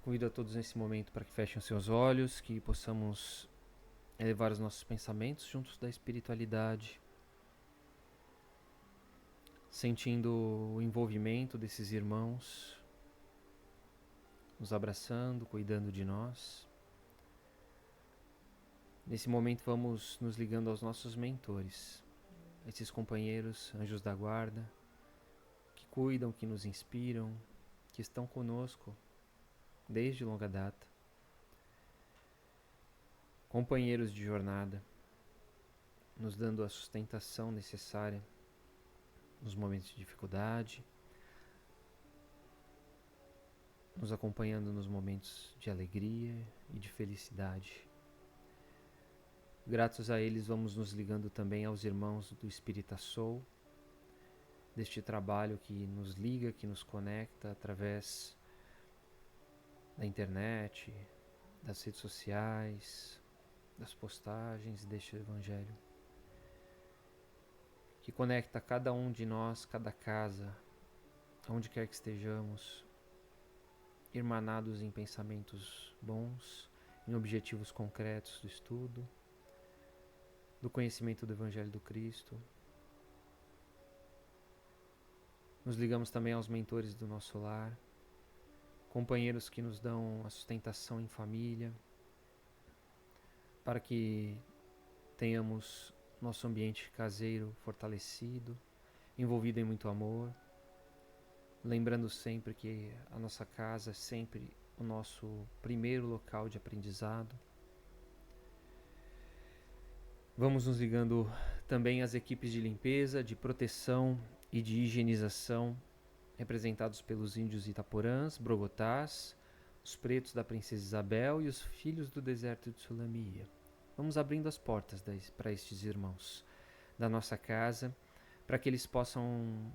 Convido a todos nesse momento para que fechem os seus olhos, que possamos elevar os nossos pensamentos juntos da espiritualidade, sentindo o envolvimento desses irmãos, nos abraçando, cuidando de nós. Nesse momento vamos nos ligando aos nossos mentores, esses companheiros, anjos da guarda, que cuidam, que nos inspiram, que estão conosco desde longa data. Companheiros de jornada, nos dando a sustentação necessária nos momentos de dificuldade, nos acompanhando nos momentos de alegria e de felicidade. Gratos a eles, vamos nos ligando também aos irmãos do Espírita Soul, deste trabalho que nos liga, que nos conecta através da internet, das redes sociais, das postagens deste Evangelho, que conecta cada um de nós, cada casa, onde quer que estejamos, irmanados em pensamentos bons, em objetivos concretos do estudo, do conhecimento do Evangelho do Cristo. Nos ligamos também aos mentores do nosso lar, companheiros que nos dão a sustentação em família, para que tenhamos nosso ambiente caseiro fortalecido, envolvido em muito amor, lembrando sempre que a nossa casa é sempre o nosso primeiro local de aprendizado. Vamos nos ligando também às equipes de limpeza, de proteção e de higienização, representados pelos índios Itaporãs, Brogotás, os pretos da Princesa Isabel e os filhos do deserto de Sulamia. Vamos abrindo as portas para estes irmãos da nossa casa, para que eles possam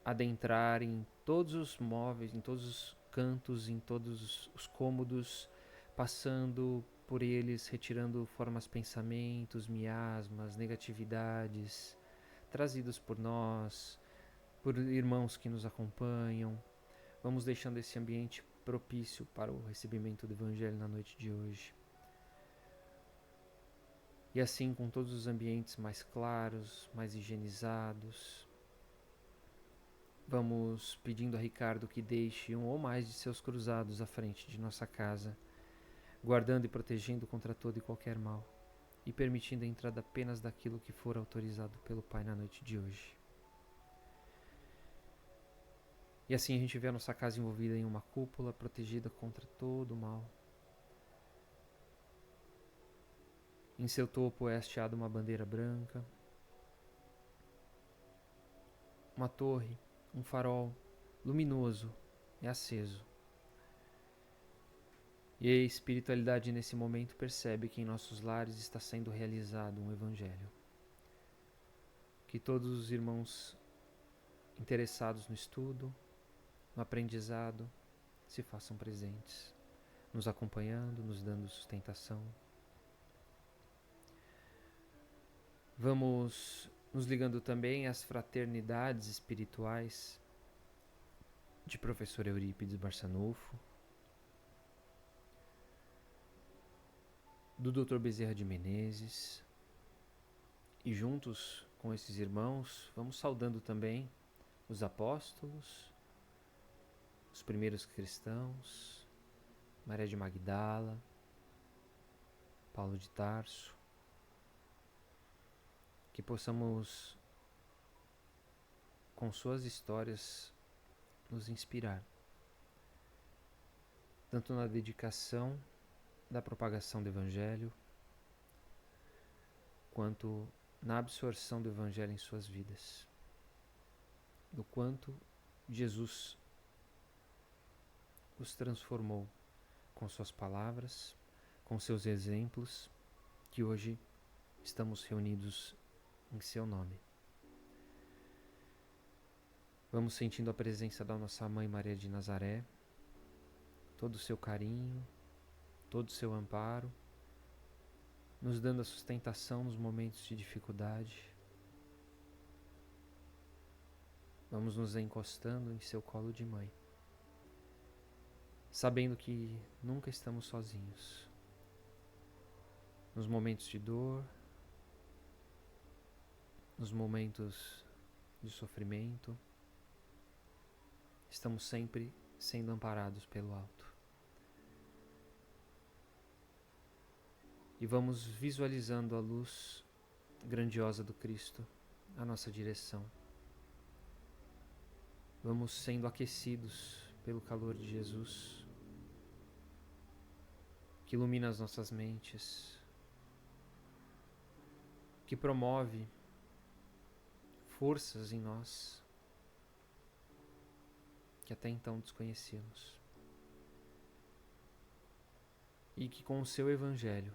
adentrar em todos os móveis, em todos os cantos, em todos os cômodos, passando por eles, retirando formas, pensamentos, miasmas, negatividades, trazidos por nós, por irmãos que nos acompanham. Vamos deixando esse ambiente propício para o recebimento do Evangelho na noite de hoje. E assim, com todos os ambientes mais claros, mais higienizados, vamos pedindo a Ricardo que deixe um ou mais de seus cruzados à frente de nossa casa, guardando e protegendo contra todo e qualquer mal, e permitindo a entrada apenas daquilo que for autorizado pelo Pai na noite de hoje. E assim a gente vê a nossa casa envolvida em uma cúpula, protegida contra todo o mal. Em seu topo é hasteada uma bandeira branca, uma torre, um farol luminoso é aceso. E a espiritualidade nesse momento percebe que em nossos lares está sendo realizado um Evangelho. Que todos os irmãos interessados no estudo, no aprendizado, se façam presentes, nos acompanhando, nos dando sustentação. Vamos nos ligando também às fraternidades espirituais de professor Eurípides Barçanufo, do Dr. Bezerra de Menezes, e juntos com esses irmãos vamos saudando também os apóstolos, os primeiros cristãos, Maria de Magdala, Paulo de Tarso, que possamos, com suas histórias, nos inspirar, tanto na dedicação da propagação do Evangelho, quanto na absorção do Evangelho em suas vidas, do quanto Jesus os transformou com suas palavras, com seus exemplos, que hoje estamos reunidos em seu nome. Vamos sentindo a presença da nossa Mãe Maria de Nazaré, todo o seu carinho, todo o seu amparo, nos dando a sustentação nos momentos de dificuldade. Vamos nos encostando em seu colo de mãe, sabendo que nunca estamos sozinhos. Nos momentos de dor, nos momentos de sofrimento, estamos sempre sendo amparados pelo alto. E vamos visualizando a luz grandiosa do Cristo à nossa direção. Vamos sendo aquecidos pelo calor de Jesus, que ilumina as nossas mentes, que promove forças em nós que até então desconhecíamos. E que com o seu Evangelho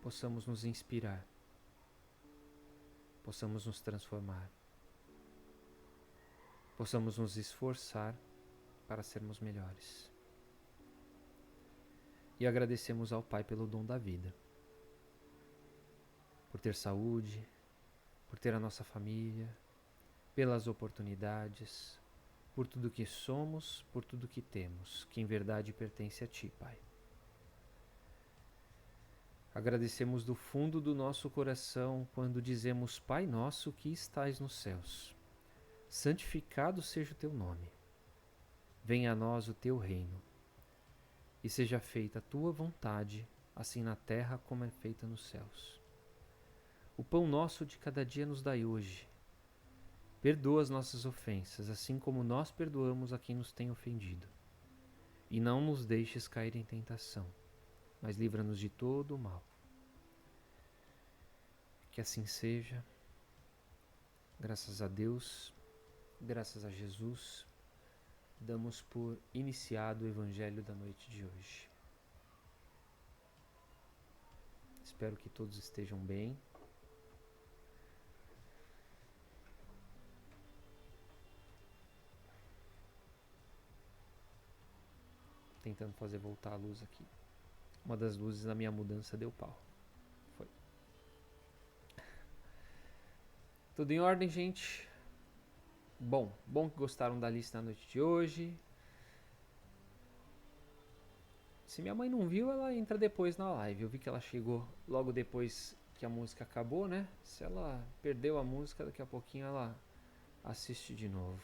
possamos nos inspirar, possamos nos transformar, possamos nos esforçar para sermos melhores. E agradecemos ao Pai pelo dom da vida, por ter saúde, por ter a nossa família, pelas oportunidades, por tudo que somos, por tudo que temos, que em verdade pertence a Ti, Pai. Agradecemos do fundo do nosso coração quando dizemos: Pai nosso que estais nos céus, santificado seja o Teu nome. Venha a nós o Teu reino, e seja feita a Tua vontade, assim na terra como é feita nos céus. O pão nosso de cada dia nos dai hoje. Perdoa as nossas ofensas, assim como nós perdoamos a quem nos tem ofendido. E não nos deixes cair em tentação, mas livra-nos de todo o mal. Que assim seja. Graças a Deus, graças a Jesus, damos por iniciado o Evangelho da noite de hoje. Espero que todos estejam bem. Tentando fazer voltar a luz aqui. Uma das luzes na minha mudança deu pau. Foi. Tudo em ordem, gente? Bom que gostaram da lista na noite de hoje. Se minha mãe não viu, ela entra depois na live. Eu vi que ela chegou logo depois que a música acabou, né? Se ela perdeu a música, daqui a pouquinho ela assiste de novo.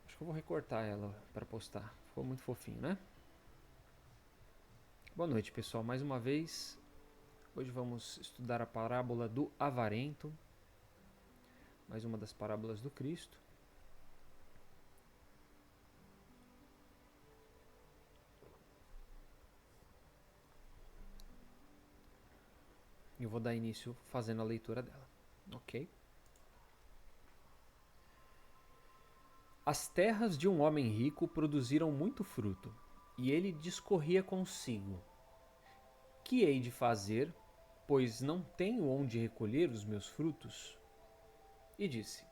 Acho que eu vou recortar ela para postar. Ficou muito fofinho, né? Boa noite, pessoal. Mais uma vez, hoje vamos estudar a parábola do avarento. Mais uma das parábolas do Cristo. Eu vou dar início fazendo a leitura dela, ok? As terras de um homem rico produziram muito fruto, e ele discorria consigo: que hei de fazer, pois não tenho onde recolher os meus frutos? E disse: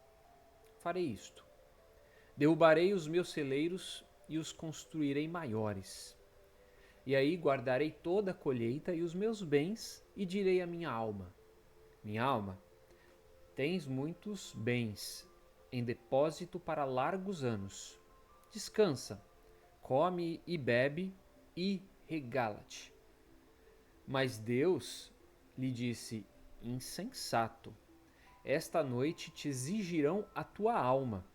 farei isto. Derrubarei os meus celeiros e os construirei maiores. E aí guardarei toda a colheita e os meus bens, e direi à minha alma: minha alma, tens muitos bens em depósito para largos anos. Descansa, come e bebe e regala-te. Mas Deus lhe disse: insensato, esta noite te exigirão a tua alma,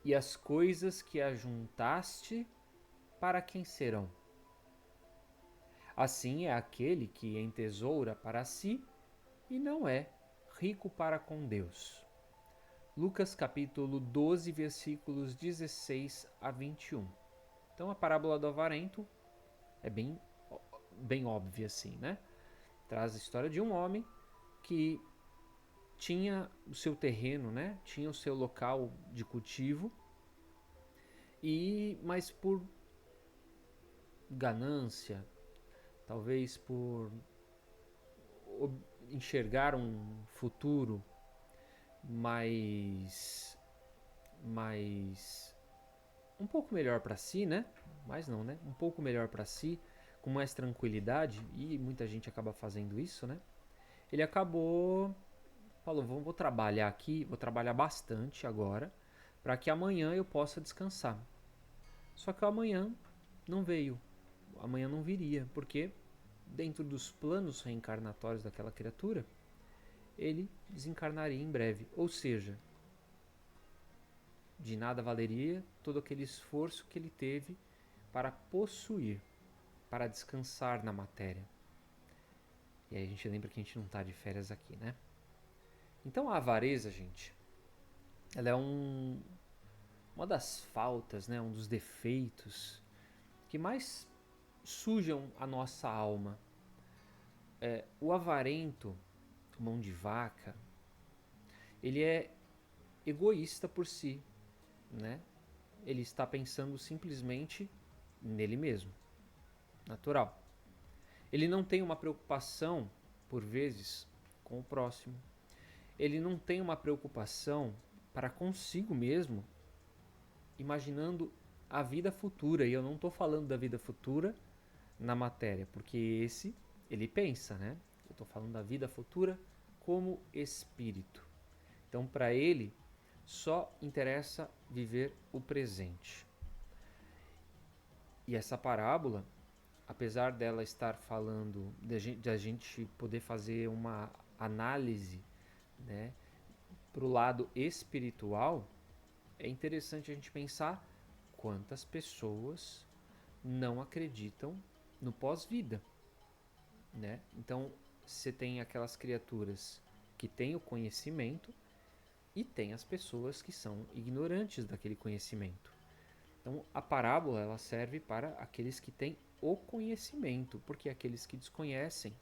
e as coisas que ajuntaste, para quem serão? Assim é aquele que entesoura para si e não é rico para com Deus. Lucas capítulo 12, versículos 16 a 21. Então a parábola do avarento é bem óbvia assim, né? Traz a história de um homem que tinha o seu terreno, né? Tinha o seu local de cultivo, mas por ganância, talvez por enxergar um futuro mais um pouco melhor para si, né? Mas não, né? Um pouco melhor para si, com mais tranquilidade, e muita gente acaba fazendo isso, né? Ele acabou, falou: vou trabalhar aqui, vou trabalhar bastante agora para que amanhã eu possa descansar. Só que o amanhã não veio, o amanhã não viria, porque dentro dos planos reencarnatórios daquela criatura, ele desencarnaria em breve. Ou seja, de nada valeria todo aquele esforço que ele teve para possuir, para descansar na matéria. E aí a gente lembra que a gente não está de férias aqui, né? Então a avareza, gente, ela é uma das faltas, né? Um dos defeitos que mais sujam a nossa alma. O avarento, o mão de vaca, ele é egoísta por si, né? Ele está pensando simplesmente nele mesmo, natural. Ele não tem uma preocupação, por vezes, com o próximo. Ele não tem uma preocupação para consigo mesmo, imaginando a vida futura. E eu não estou falando da vida futura na matéria, porque esse ele pensa, né? Eu estou falando da vida futura como espírito. Então, para ele, só interessa viver o presente. E essa parábola, apesar dela estar falando de a gente poder fazer uma análise, né, para o lado espiritual, é interessante a gente pensar quantas pessoas não acreditam no pós-vida, né? Então, você tem aquelas criaturas que têm o conhecimento e tem as pessoas que são ignorantes daquele conhecimento. Então, a parábola ela serve para aqueles que têm o conhecimento, porque aqueles que desconhecem,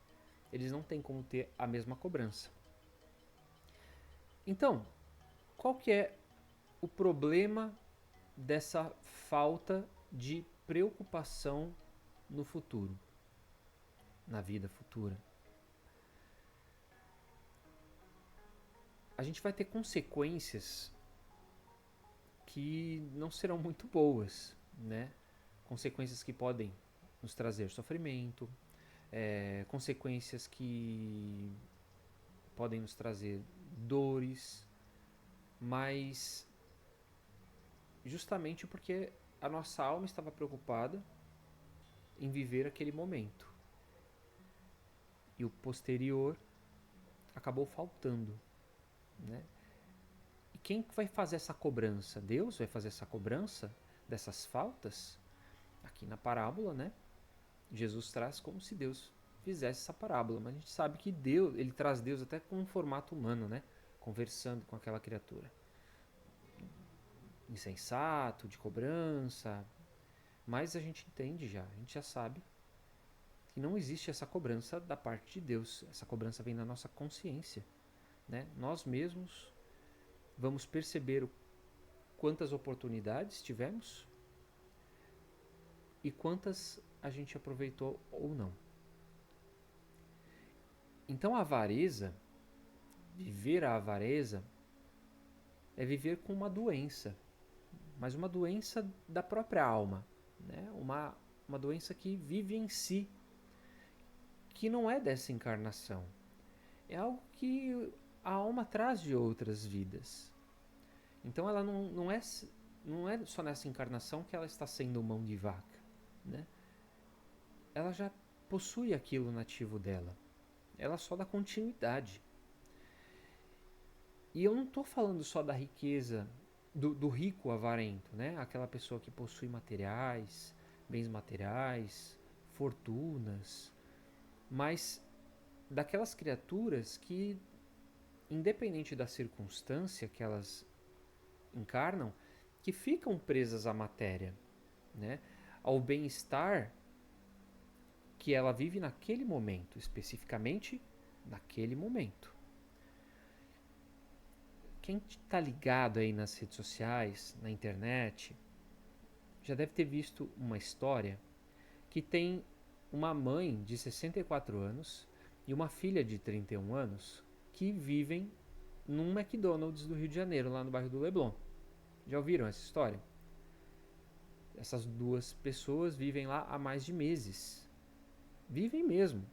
eles não têm como ter a mesma cobrança. Então, qual que é o problema dessa falta de preocupação no futuro, na vida futura? A gente vai ter consequências que não serão muito boas, né? Consequências que podem nos trazer sofrimento, consequências que podem nos trazer dores, mas justamente porque a nossa alma estava preocupada em viver aquele momento e o posterior acabou faltando, né? E quem vai fazer essa cobrança? Deus vai fazer essa cobrança dessas faltas? Aqui na parábola, né? Jesus traz como se Deus fizesse essa parábola, mas a gente sabe que Deus, ele traz Deus até com um formato humano, né? Conversando com aquela criatura. Insensato, de cobrança, mas a gente entende já, a gente já sabe que não existe essa cobrança da parte de Deus. Essa cobrança vem da nossa consciência, né? Nós mesmos vamos perceber quantas oportunidades tivemos e quantas a gente aproveitou ou não. Então a avareza, viver a avareza, é viver com uma doença, mas uma doença da própria alma, né? Uma doença que vive em si, que não é dessa encarnação. É algo que a alma traz de outras vidas. Então ela não é só nessa encarnação que ela está sendo mão de vaca, né? Ela já possui aquilo nativo dela. Ela só dá continuidade. E eu não estou falando só da riqueza, do rico avarento, né? Aquela pessoa que possui materiais, bens materiais, fortunas, mas daquelas criaturas que, independente da circunstância que elas encarnam, que ficam presas à matéria, né? Ao bem-estar que ela vive naquele momento, especificamente naquele momento. Quem está ligado aí nas redes sociais, na internet, já deve ter visto uma história que tem uma mãe de 64 anos e uma filha de 31 anos que vivem num McDonald's do Rio de Janeiro, lá no bairro do Leblon. Já ouviram essa história? Essas duas pessoas vivem lá há mais de meses. Vivem mesmo,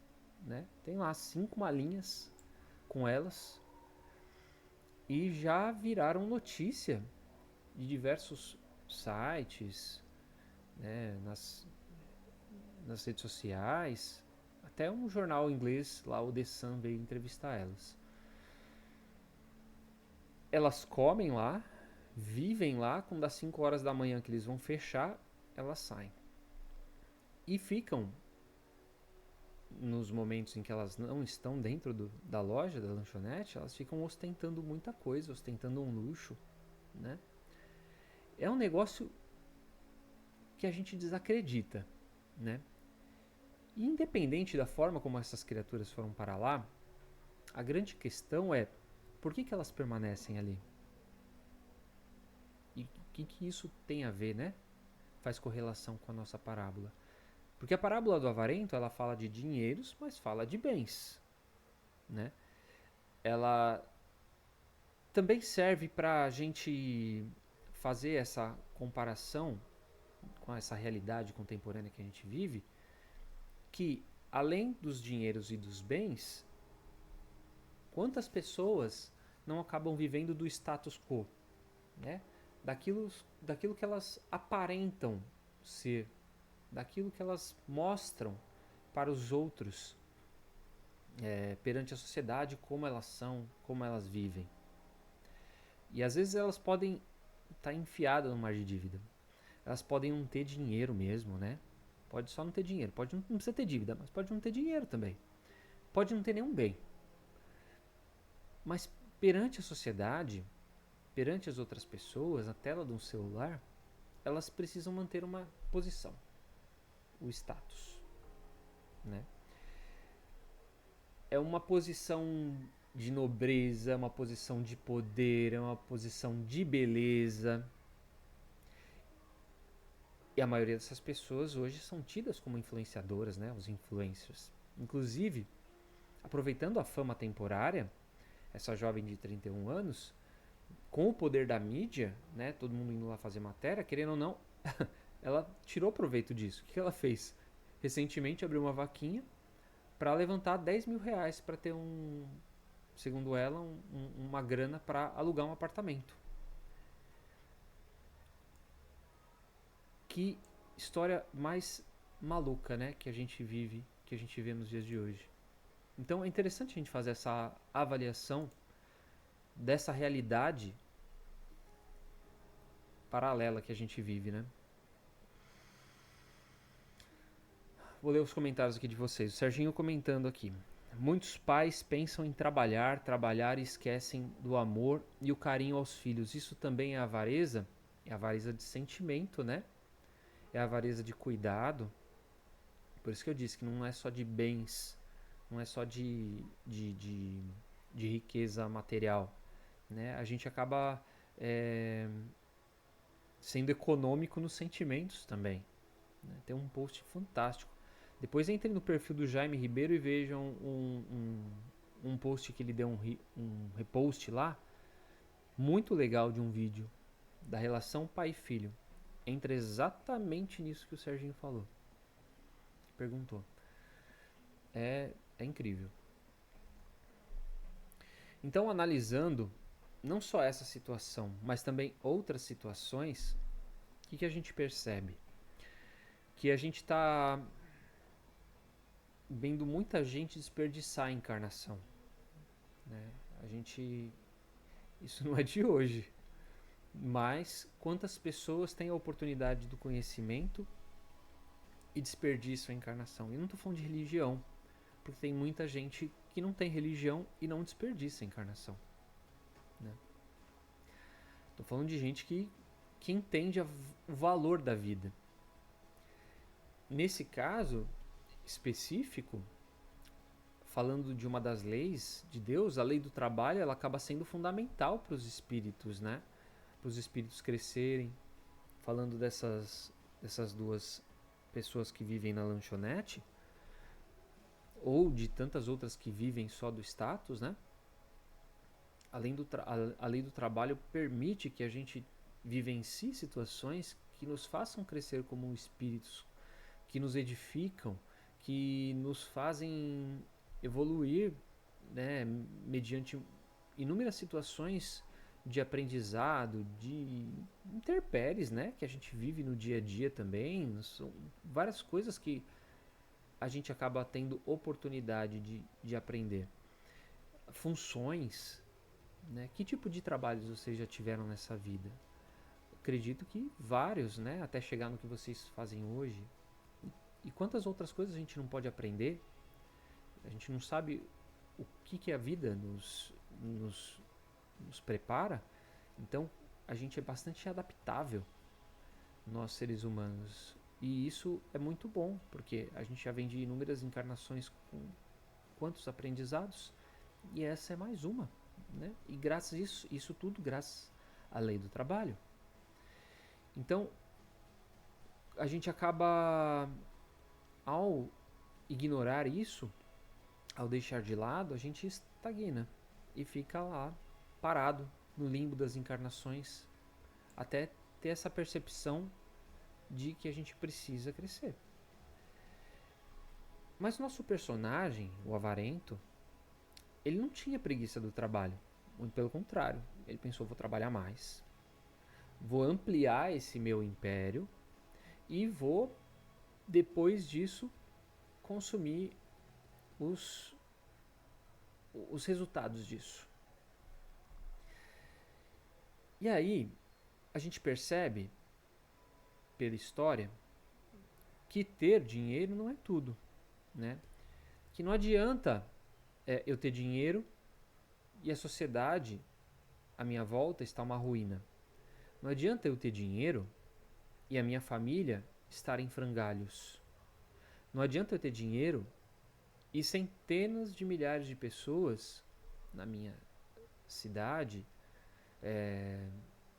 né? Tem lá 5 malinhas com elas e já viraram notícia de diversos sites, né, nas redes sociais, até um jornal inglês lá, o The Sun, veio entrevistar elas. Elas comem lá, vivem lá, quando das 5 horas da manhã que eles vão fechar, elas saem. E ficam, nos momentos em que elas não estão dentro da loja, da lanchonete, elas ficam ostentando muita coisa, ostentando um luxo, né? É um negócio que a gente desacredita, né? E independente da forma como essas criaturas foram para lá, a grande questão é por que elas permanecem ali? E o que isso tem a ver, né? Faz correlação com a nossa parábola. Porque a parábola do avarento, ela fala de dinheiros, mas fala de bens, né? Ela também serve para a gente fazer essa comparação com essa realidade contemporânea que a gente vive, que além dos dinheiros e dos bens, quantas pessoas não acabam vivendo do status quo, né? Daquilo que elas aparentam ser, daquilo que elas mostram para os outros, perante a sociedade, como elas são, como elas vivem. E às vezes elas podem estar enfiadas no mar de dívida. Elas podem não ter dinheiro mesmo, né? Pode só não ter dinheiro. Não precisa ter dívida, mas pode não ter dinheiro também. Pode não ter nenhum bem. Mas perante a sociedade, perante as outras pessoas, na tela de um celular, elas precisam manter uma posição, o status, né? É uma posição de nobreza, uma posição de poder, é uma posição de beleza. E a maioria dessas pessoas hoje são tidas como influenciadoras, né? Os influencers. Inclusive, aproveitando a fama temporária, essa jovem de 31 anos, com o poder da mídia, né? Todo mundo indo lá fazer matéria, querendo ou não, ela tirou proveito disso. O que ela fez? Recentemente abriu uma vaquinha para levantar 10 mil reais para ter segundo ela, uma grana para alugar um apartamento. Que história mais maluca, né, que a gente vive, que a gente vê nos dias de hoje. Então é interessante a gente fazer essa avaliação dessa realidade paralela que a gente vive, né? Vou ler os comentários aqui de vocês. O Serginho comentando aqui. Muitos pais pensam em trabalhar, trabalhar e esquecem do amor e o carinho aos filhos. Isso também é avareza? É avareza de sentimento, né? É avareza de cuidado. Por isso que eu disse que não é só de bens, não é só de riqueza material, né? A gente acaba sendo econômico nos sentimentos também, né? Tem um post fantástico. Depois entrem no perfil do Jaime Ribeiro e vejam um post que ele deu um repost lá, muito legal, de um vídeo da relação pai e filho. Entra exatamente nisso que o Serginho falou. Perguntou. É incrível. Então, analisando não só essa situação, mas também outras situações, o que a gente percebe? Que a gente está vendo muita gente desperdiçar a encarnação, né? Isso não é de hoje, mas quantas pessoas têm a oportunidade do conhecimento e desperdiçam a encarnação? E não estou falando de religião, porque tem muita gente que não tem religião e não desperdiça a encarnação, né? Estou falando de gente que entende o valor da vida. Nesse caso específico, falando de uma das leis de Deus, a lei do trabalho, ela acaba sendo fundamental para os espíritos, né? Para os espíritos crescerem. Falando dessas duas pessoas que vivem na lanchonete, ou de tantas outras que vivem só do status, né? A lei do trabalho permite que a gente vivencie situações que nos façam crescer como espíritos, que nos edificam, que nos fazem evoluir, né, mediante inúmeras situações de aprendizado, de intempéries, né, que a gente vive no dia a dia também. São várias coisas que a gente acaba tendo oportunidade de aprender. Funções, né? Que tipo de trabalhos vocês já tiveram nessa vida? Acredito que vários, né? Até chegar no que vocês fazem hoje. E quantas outras coisas a gente não pode aprender? A gente não sabe o que a vida nos prepara. Então, a gente é bastante adaptável, nós seres humanos. E isso é muito bom, porque a gente já vem de inúmeras encarnações com quantos aprendizados, e essa é mais uma, né? E graças a isso tudo graças à lei do trabalho. Então, a gente acaba, ao ignorar isso, ao deixar de lado, a gente estagna e fica lá parado no limbo das encarnações, até ter essa percepção de que a gente precisa crescer. Mas nosso personagem, o Avarento, ele não tinha preguiça do trabalho. Muito pelo contrário, ele pensou: vou trabalhar mais, vou ampliar esse meu império e vou, depois disso, consumir os resultados disso. E aí, a gente percebe, pela história, que ter dinheiro não é tudo, né? Que não adianta eu ter dinheiro e a sociedade à minha volta está uma ruína. Não adianta eu ter dinheiro e a minha família estar em frangalhos. Não adianta eu ter dinheiro e centenas de milhares de pessoas na minha cidade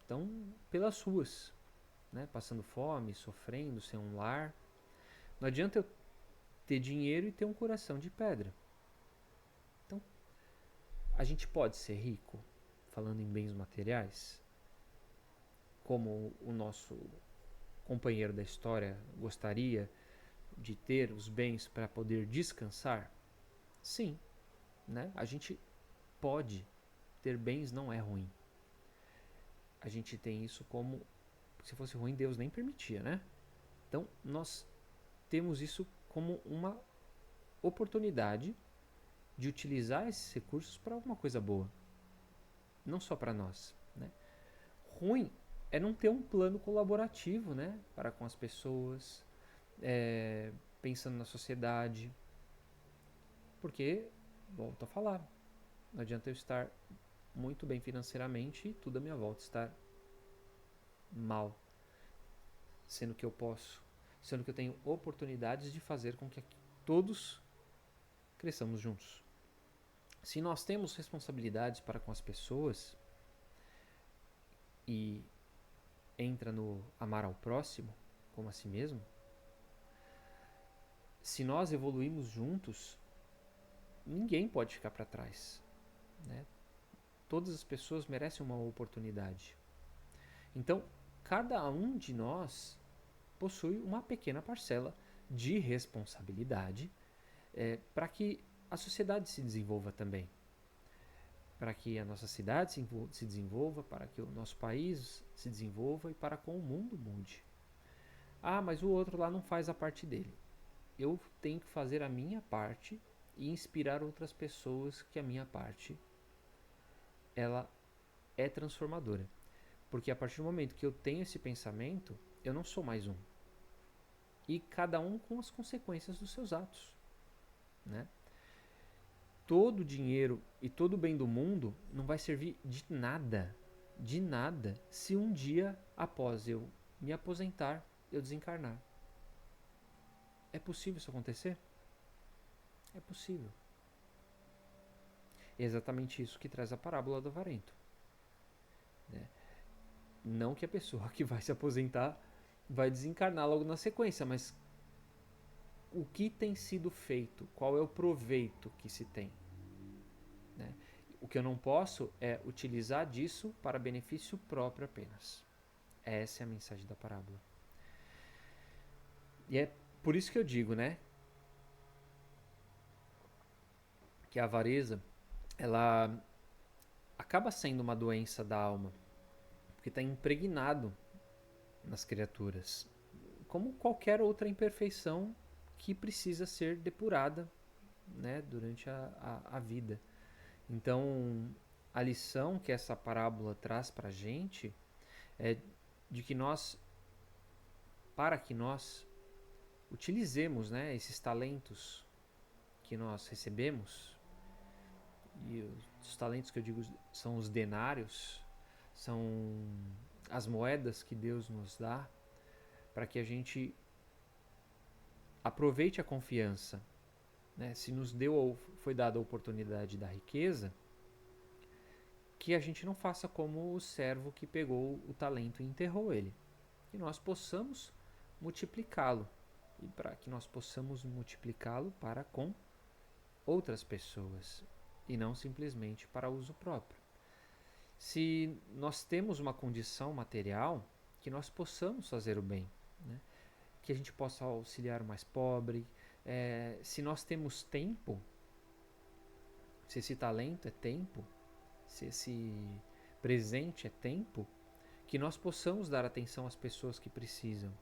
estão pelas ruas, né? Passando fome, sofrendo, sem um lar. Não adianta eu ter dinheiro e ter um coração de pedra. Então, a gente pode ser rico, falando em bens materiais, como o nosso companheiro da história gostaria de ter os bens para poder descansar? Sim, né? A gente pode ter bens, não é ruim. A gente tem isso como, se fosse ruim, Deus nem permitia, né? Então, nós temos isso como uma oportunidade de utilizar esses recursos para alguma coisa boa, não só para nós, né? Ruim é não ter um plano colaborativo, né, para com as pessoas, pensando na sociedade, porque, volto a falar, não adianta eu estar muito bem financeiramente e tudo à minha volta estar mal, sendo que eu tenho oportunidades de fazer com que todos cresçamos juntos. Se nós temos responsabilidades para com as pessoas, e entra no amar ao próximo como a si mesmo, se nós evoluímos juntos, ninguém pode ficar para trás, né? Todas as pessoas merecem uma oportunidade. Então, cada um de nós possui uma pequena parcela de responsabilidade para que a sociedade se desenvolva também, para que a nossa cidade se desenvolva, para que o nosso país se desenvolva e para que o mundo mude. Ah, mas o outro lá não faz a parte dele. Eu tenho que fazer a minha parte e inspirar outras pessoas que a minha parte ela é transformadora. Porque a partir do momento que eu tenho esse pensamento, eu não sou mais um. E cada um com as consequências dos seus atos, né? Todo o dinheiro e todo o bem do mundo não vai servir de nada, se um dia após eu me aposentar, eu desencarnar. É possível isso acontecer? É possível. É exatamente isso que traz a parábola do avarento, né? Não que a pessoa que vai se aposentar vai desencarnar logo na sequência, mas o que tem sido feito? Qual é o proveito que se tem, né? O que eu não posso é utilizar disso para benefício próprio apenas. Essa é a mensagem da parábola. E é por isso que eu digo, né, que a avareza, ela acaba sendo uma doença da alma, porque está impregnado nas criaturas, como qualquer outra imperfeição que precisa ser depurada, né, durante a vida. Então, a lição que essa parábola traz para a gente é de que para que nós utilizemos, né, esses talentos que nós recebemos, e os talentos que eu digo são os denários, são as moedas que Deus nos dá, para que a gente aproveite a confiança, né? Se nos foi dada a oportunidade da riqueza, que a gente não faça como o servo que pegou o talento e enterrou ele. Que nós possamos multiplicá-lo, e para que nós possamos multiplicá-lo para com outras pessoas e não simplesmente para uso próprio. Se nós temos uma condição material, que nós possamos fazer o bem, né? Que a gente possa auxiliar o mais pobre. Se nós temos tempo, se esse talento é tempo, se esse presente é tempo, que nós possamos dar atenção às pessoas que precisam,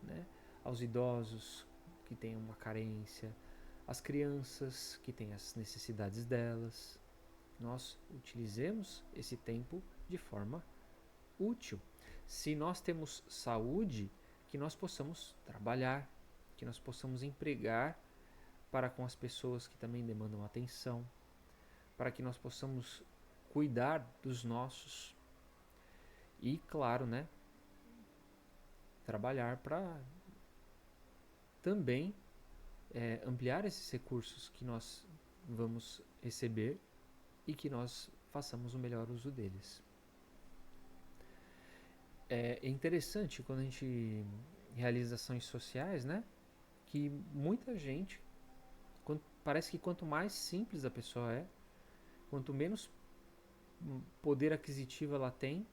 né? Aos idosos que têm uma carência, às crianças que têm as necessidades delas. Nós utilizemos esse tempo de forma útil. Se nós temos saúde, que nós possamos trabalhar, que nós possamos empregar para com as pessoas que também demandam atenção, para que nós possamos cuidar dos nossos e, claro, né, trabalhar para também ampliar esses recursos que nós vamos receber e que nós façamos o melhor uso deles. É interessante quando a gente realiza ações sociais, né, que muita gente, parece que quanto mais simples a pessoa é, quanto menos poder aquisitivo ela tem,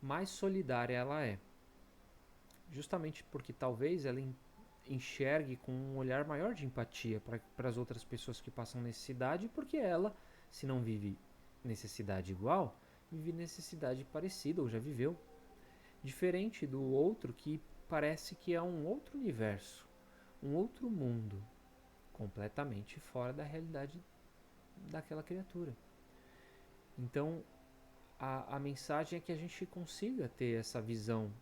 mais solidária ela é. Justamente porque talvez ela enxergue com um olhar maior de empatia para as outras pessoas que passam necessidade, porque ela, se não vive necessidade igual, vive necessidade parecida ou já viveu. Diferente do outro que parece que é um outro universo, um outro mundo, completamente fora da realidade daquela criatura. Então, a mensagem é que a gente consiga ter essa visão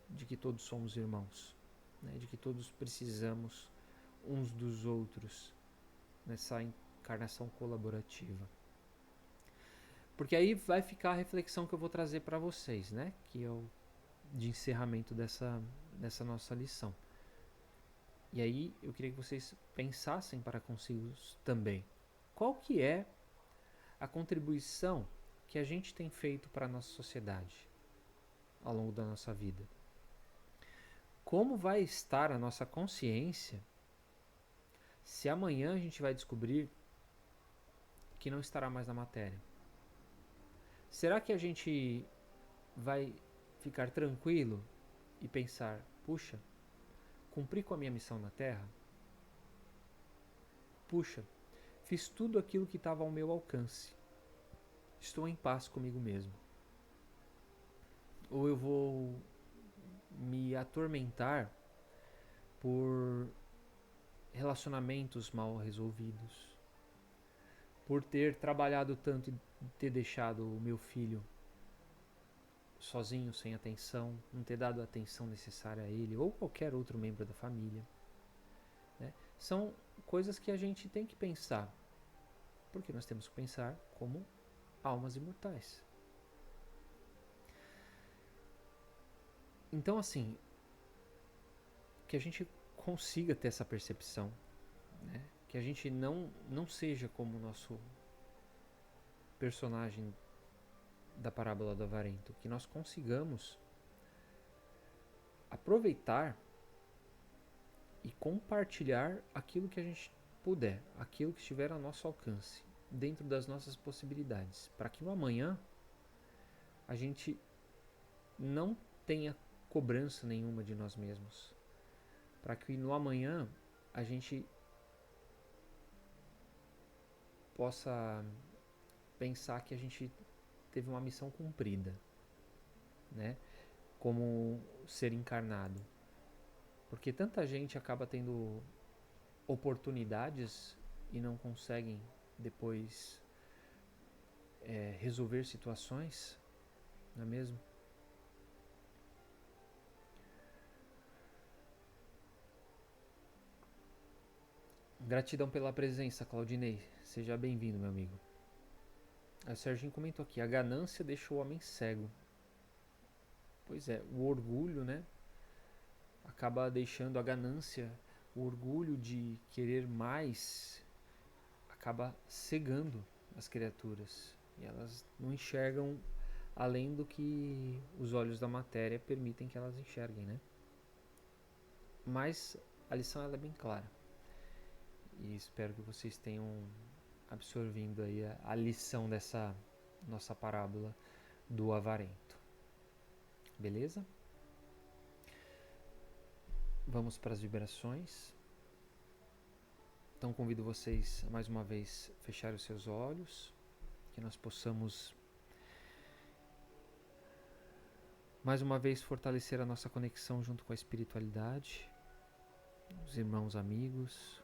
de que todos somos irmãos, né? De que todos precisamos uns dos outros nessa encarnação colaborativa. Porque aí vai ficar a reflexão que eu vou trazer para vocês, né? Que é o de encerramento dessa nossa lição. E aí eu queria que vocês pensassem para consigo também. Qual que é a contribuição que a gente tem feito para a nossa sociedade ao longo da nossa vida? Como vai estar a nossa consciência se amanhã a gente vai descobrir que não estará mais na matéria? Será que a gente vai ficar tranquilo e pensar, puxa, cumpri com a minha missão na Terra? Puxa, fiz tudo aquilo que estava ao meu alcance. Estou em paz comigo mesmo. Ou eu vou me atormentar por relacionamentos mal resolvidos, por ter trabalhado tanto e ter deixado o meu filho sozinho, sem atenção, não ter dado a atenção necessária a ele ou qualquer outro membro da família, né? São coisas que a gente tem que pensar, porque nós temos que pensar como almas imortais. Então, assim, que a gente consiga ter essa percepção, né? Que a gente não seja como o nosso personagem da parábola do avarento, que nós consigamos aproveitar e compartilhar aquilo que a gente puder, aquilo que estiver ao nosso alcance, dentro das nossas possibilidades, para que no amanhã a gente não tenha cobrança nenhuma de nós mesmos, para que no amanhã a gente possa pensar que a gente teve uma missão cumprida, né? Como ser encarnado. Porque tanta gente acaba tendo oportunidades e não conseguem depois resolver situações, não é mesmo? Gratidão pela presença, Claudinei. Seja bem-vindo, meu amigo. Aí o Serginho comentou aqui: a ganância deixa o homem cego. Pois é, o orgulho, né? Acaba deixando a ganância, o orgulho de querer mais, acaba cegando as criaturas. E elas não enxergam além do que os olhos da matéria permitem que elas enxerguem, né? Mas a lição ela é bem clara. E espero que vocês tenham absorvido aí a lição dessa nossa parábola do avarento. Beleza? Vamos para as vibrações. Então convido vocês a mais uma vez fecharem os seus olhos, que nós possamos mais uma vez fortalecer a nossa conexão junto com a espiritualidade, os irmãos amigos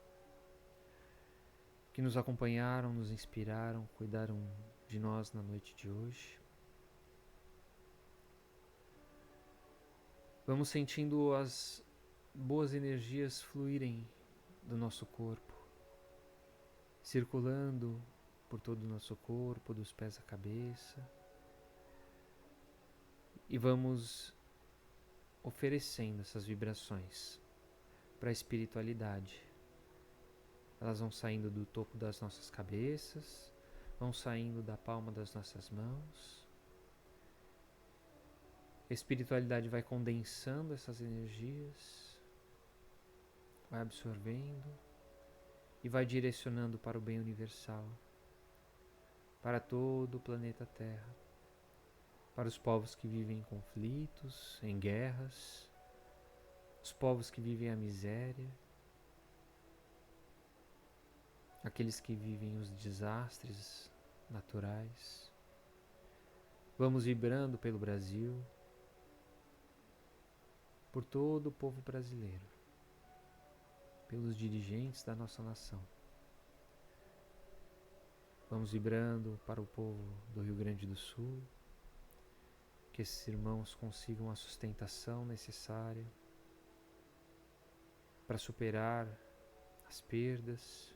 que nos acompanharam, nos inspiraram, cuidaram de nós na noite de hoje. Vamos sentindo as boas energias fluírem do nosso corpo, circulando por todo o nosso corpo, dos pés à cabeça. E vamos oferecendo essas vibrações para a espiritualidade. Elas vão saindo do topo das nossas cabeças, vão saindo da palma das nossas mãos. A espiritualidade vai condensando essas energias, vai absorvendo e vai direcionando para o bem universal, para todo o planeta Terra, para os povos que vivem em conflitos, em guerras, os povos que vivem a miséria, aqueles que vivem os desastres naturais. Vamos vibrando pelo Brasil, por todo o povo brasileiro, pelos dirigentes da nossa nação. Vamos vibrando para o povo do Rio Grande do Sul, que esses irmãos consigam a sustentação necessária para superar as perdas,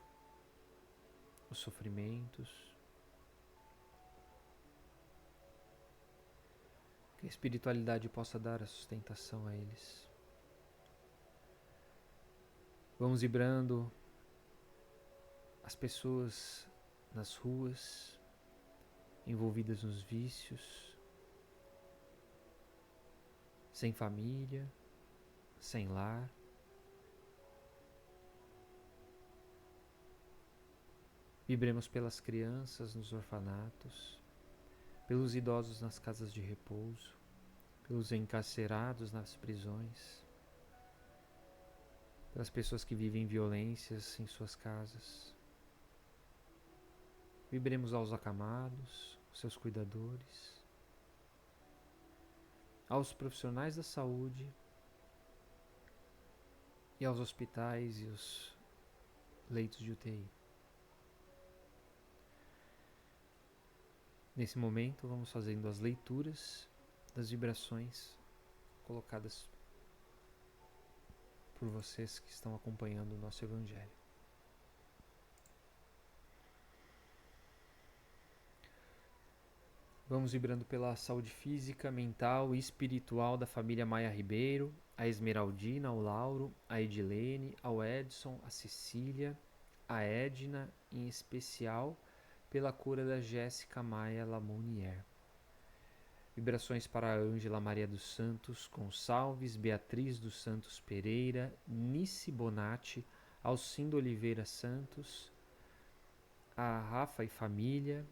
os sofrimentos. Que a espiritualidade possa dar a sustentação a eles. Vamos vibrando as pessoas nas ruas, envolvidas nos vícios, sem família, sem lar. Vibremos pelas crianças nos orfanatos, pelos idosos nas casas de repouso, pelos encarcerados nas prisões, pelas pessoas que vivem violências em suas casas. Vibremos aos acamados, seus cuidadores, aos profissionais da saúde e aos hospitais e os leitos de UTI. Nesse momento, vamos fazendo as leituras das vibrações colocadas por vocês que estão acompanhando o nosso Evangelho. Vamos vibrando pela saúde física, mental e espiritual da família Maia Ribeiro, a Esmeraldina, o Lauro, a Edilene, ao Edson, a Cecília, a Edna, em especial pela cura da Jéssica Maia Lamounier. Vibrações para a Ângela Maria dos Santos Gonçalves, Beatriz dos Santos Pereira, Nice Bonatti, Alcindo Oliveira Santos, a Rafa e família,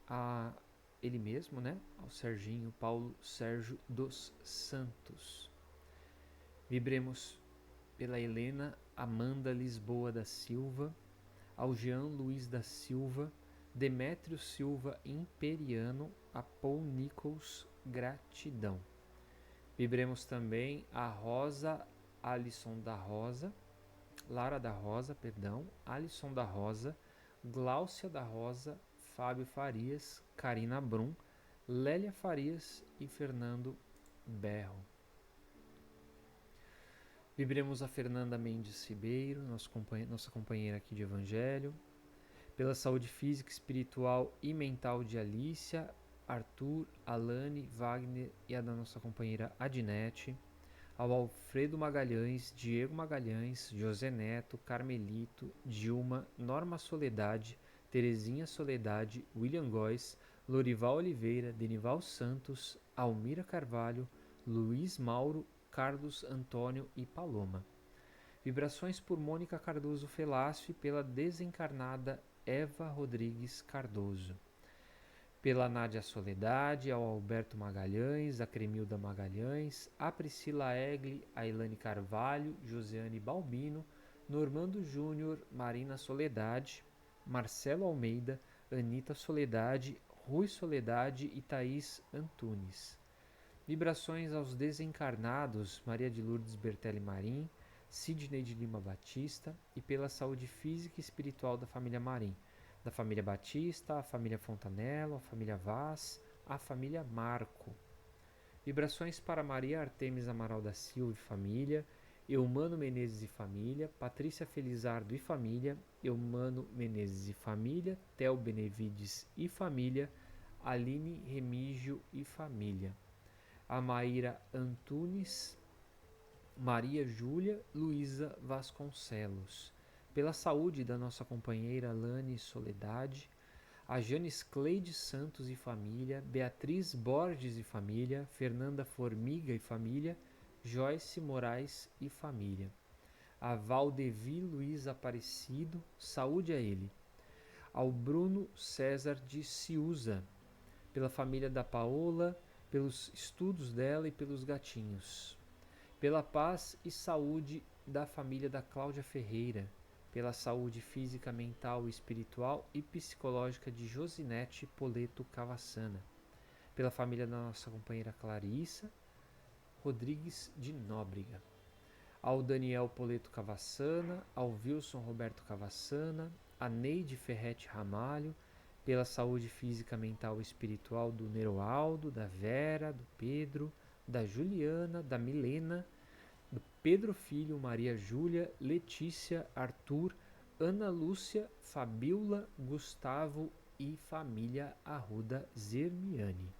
a ele mesmo, né? Ao Serginho Paulo Sérgio dos Santos. Vibremos pela Helena Amanda Lisboa da Silva, ao Jean Luiz da Silva, Demétrio Silva Imperiano, a Paul Nichols, gratidão. Vibremos também a Rosa Alisson da Rosa, Lara da Rosa, perdão, Alisson da Rosa, Gláucia da Rosa, Fábio Farias, Karina Brum, Lélia Farias e Fernando Berro. Vibremos a Fernanda Mendes Ribeiro, nossa companheira aqui de Evangelho, pela saúde física, espiritual e mental de Alícia, Arthur, Alane, Wagner e a da nossa companheira Adinete, ao Alfredo Magalhães, Diego Magalhães, José Neto, Carmelito, Dilma, Norma Soledade, Terezinha Soledade, William Góes, Lorival Oliveira, Denival Santos, Almira Carvalho, Luiz Mauro, Carlos Antônio e Paloma. Vibrações por Mônica Cardoso Felácio e pela desencarnada Eva Rodrigues Cardoso. Pela Nádia Soledade, ao Alberto Magalhães, a Cremilda Magalhães, a Priscila Egli, a Ilane Carvalho, Josiane Balbino, Normando Júnior, Marina Soledade, Marcelo Almeida, Anita Soledade, Rui Soledade e Thaís Antunes. Vibrações aos desencarnados, Maria de Lourdes Bertelli Marim, Sidney de Lima Batista e pela saúde física e espiritual da família Marim, da família Batista, a família Fontanello, a família Vaz, a família Marco. Vibrações para Maria Artemis Amaral da Silva e família, Eumano Menezes e família, Patrícia Felizardo e família, Eumano Menezes e família, Theo Benevides e família, Aline Remígio e família. A Maíra Antunes, Maria Júlia, Luísa Vasconcelos. Pela saúde da nossa companheira Lani Soledade, a Janis Cleide Santos e família, Beatriz Borges e família, Fernanda Formiga e família, Joyce Moraes e família. A Valdevi Luiz Aparecido, saúde a ele. Ao Bruno César de Ciuza, pela família da Paola, pelos estudos dela e pelos gatinhos. Pela paz e saúde da família da Cláudia Ferreira, pela saúde física, mental, espiritual e psicológica de Josinete Poleto Cavassana, pela família da nossa companheira Clarissa Rodrigues de Nóbrega, ao Daniel Poleto Cavassana, ao Wilson Roberto Cavassana, a Neide Ferretti Ramalho, pela saúde física, mental e espiritual do Neroaldo, da Vera, do Pedro, da Juliana, da Milena, do Pedro Filho, Maria Júlia, Letícia, Arthur, Ana Lúcia, Fabiola, Gustavo e família Arruda Zermiani.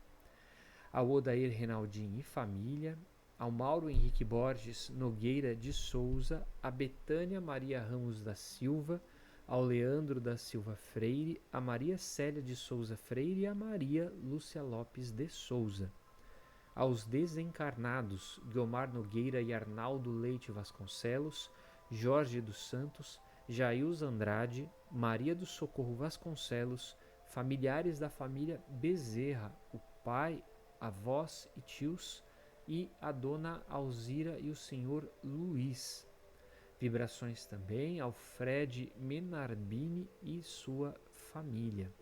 Ao Odair Renaldinho e família, ao Mauro Henrique Borges Nogueira de Souza, a Betânia Maria Ramos da Silva, ao Leandro da Silva Freire, a Maria Célia de Souza Freire e a Maria Lúcia Lopes de Souza. Aos desencarnados, Guiomar Nogueira e Arnaldo Leite Vasconcelos, Jorge dos Santos, Jailza Andrade, Maria do Socorro Vasconcelos, familiares da família Bezerra, o pai, avós e tios, e a dona Alzira e o senhor Luiz. Vibrações também ao Fred Menarbini e sua família.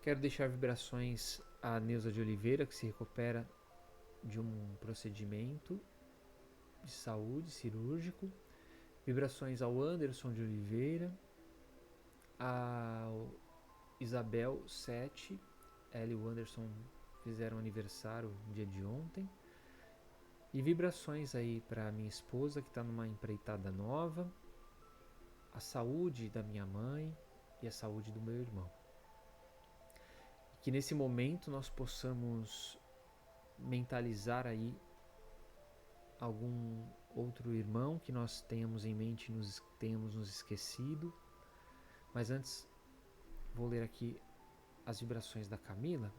Quero deixar vibrações a Neuza de Oliveira, que se recupera de um procedimento de saúde cirúrgico. Vibrações ao Anderson de Oliveira, ao Isabel 7, ela e o Anderson fizeram aniversário no dia de ontem. E vibrações aí para minha esposa, que está numa empreitada nova, a saúde da minha mãe e a saúde do meu irmão. Que nesse momento nós possamos mentalizar aí algum outro irmão que nós tenhamos em mente, tenhamos nos esquecido. Mas antes, vou ler aqui as vibrações da Camila,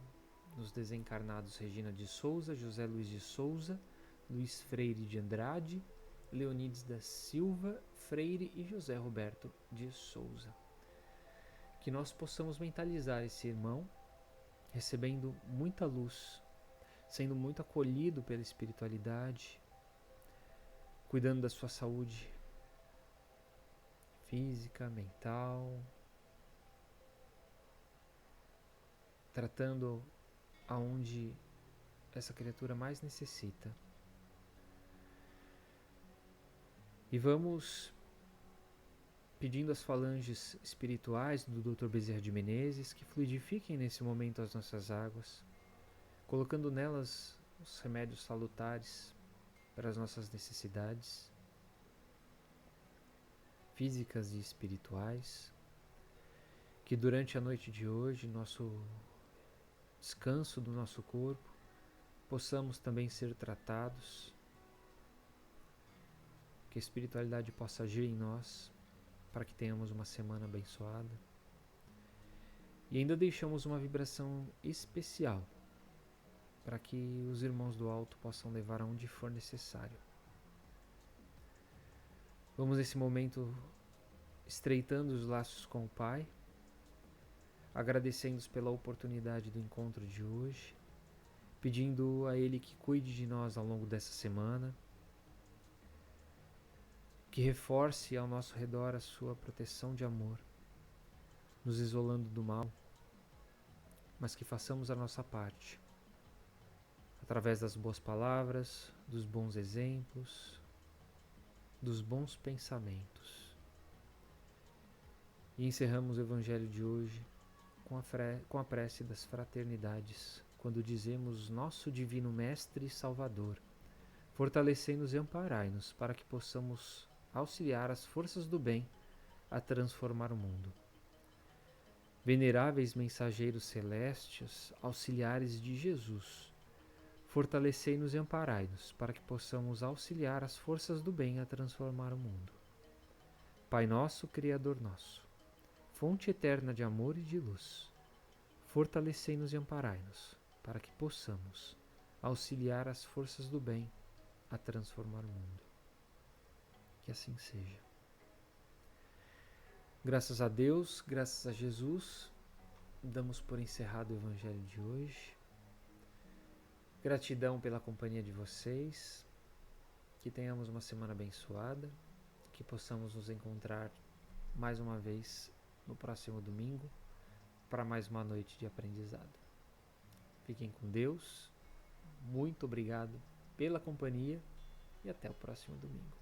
nos desencarnados Regina de Souza, José Luiz de Souza, Luiz Freire de Andrade, Leonides da Silva Freire e José Roberto de Souza. Que nós possamos mentalizar esse irmão, recebendo muita luz, sendo muito acolhido pela espiritualidade, cuidando da sua saúde física, mental, tratando aonde essa criatura mais necessita. E vamos pedindo às falanges espirituais do Dr. Bezerra de Menezes que fluidifiquem nesse momento as nossas águas, colocando nelas os remédios salutares para as nossas necessidades físicas e espirituais, que durante a noite de hoje, nosso descanso do nosso corpo, possamos também ser tratados, que a espiritualidade possa agir em nós, para que tenhamos uma semana abençoada. E ainda deixamos uma vibração especial, para que os irmãos do alto possam levar aonde for necessário. Vamos nesse momento estreitando os laços com o Pai, agradecendo pela oportunidade do encontro de hoje, pedindo a Ele que cuide de nós ao longo dessa semana, que reforce ao nosso redor a sua proteção de amor, nos isolando do mal, mas que façamos a nossa parte, através das boas palavras, dos bons exemplos, dos bons pensamentos. E encerramos o Evangelho de hoje com a prece das fraternidades, quando dizemos: Nosso Divino Mestre e Salvador, fortalecei-nos e amparai-nos para que possamos auxiliar as forças do bem a transformar o mundo. Veneráveis mensageiros celestes, auxiliares de Jesus, fortalecei-nos e amparai-nos para que possamos auxiliar as forças do bem a transformar o mundo. Pai nosso, Criador nosso, fonte eterna de amor e de luz, fortalecei-nos e amparai-nos para que possamos auxiliar as forças do bem a transformar o mundo. Que assim seja. Graças a Deus, graças a Jesus, damos por encerrado o Evangelho de hoje. Gratidão pela companhia de vocês, que tenhamos uma semana abençoada, que possamos nos encontrar mais uma vez no próximo domingo para mais uma noite de aprendizado. Fiquem com Deus, muito obrigado pela companhia e até o próximo domingo.